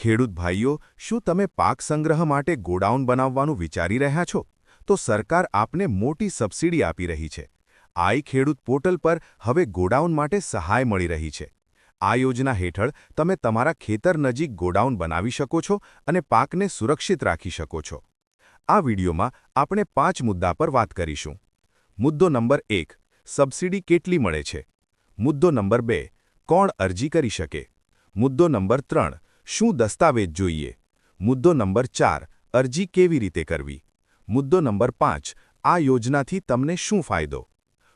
ખેડૂત ભાઈઓ, શું તમે પાક સંગ્રહ માટે ગોડાઉન બનાવવાનું વિચારી રહ્યા છો? તો સરકાર આપને મોટી સબસિડી આપી રહી છે. આઈ ખેડૂત પોર્ટલ પર હવે ગોડાઉન માટે સહાય મળી રહી છે. આ યોજના હેઠળ તમે તમારા ખેતર નજીક ગોડાઉન બનાવી શકો છો અને પાકને સુરક્ષિત રાખી શકો છો. આ વિડીયોમાં આપણે 5 મુદ્દા પર વાત કરીશું. મુદ્દો નંબર 1, સબસિડી કેટલી મળે છે? મુદ્દો નંબર 2, કોણ અરજી કરી શકે? મુદ્દો નંબર 3, શું દસ્તાવેજ જોઈએ? મુદ્દો નંબર 4, અરજી કેવી રીતે કરવી? મુદ્દો નંબર 5, આ યોજનાથી તમને શું ફાયદો?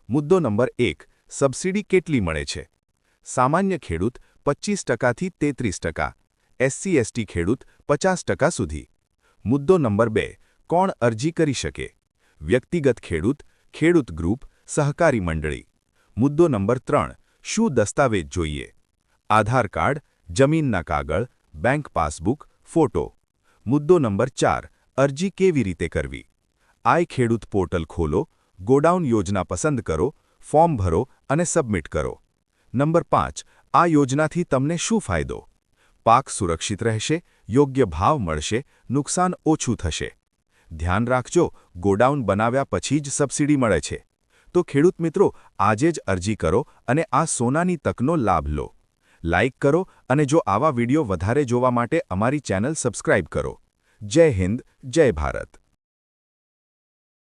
મુદ્દો નંબર 1, સબસિડી કેટલી મળે છે? સામાન્ય ખેડૂત 25% થી 33%, SC/ST ખેડૂત 50% સુધી. મુદ્દો નંબર 2, કોણ અરજી કરી શકે? વ્યક્તિગત ખેડૂત, ખેડૂત ગ્રુપ, સહકારી મંડળી. મુદ્દો નંબર 3, શું દસ્તાવેજ જોઈએ? આધાર કાર્ડ, જમીનના કાગળ, બેંક પાસબુક, ફોટો. મુદ્દો નંબર 4, અરજી કેવી રીતે કરવી? આઈ ખેડૂત પોર્ટલ ખોલો, ગોડાઉન યોજના પસંદ કરો, ફોર્મ ભરો અને સબમિટ કરો. નંબર 5, આ યોજનાથી તમને શું ફાયદો? પાક સુરક્ષિત રહેશે, યોગ્ય ભાવ મળશે, નુકસાન ઓછું થશે. ધ્યાન રાખજો, ગોડાઉન બનાવ્યા પછી જ સબસિડી મળે છે. તો ખેડૂત મિત્રો, આજે જ અરજી કરો અને આ સોનાની તકનો લાભ લો. લાઇક કરો અને જો આવા વિડિયો વધારે જોવા માટે અમારી ચેનલ સબસ્ક્રાઇબ કરો. જય હિન્દ, જય ભારત.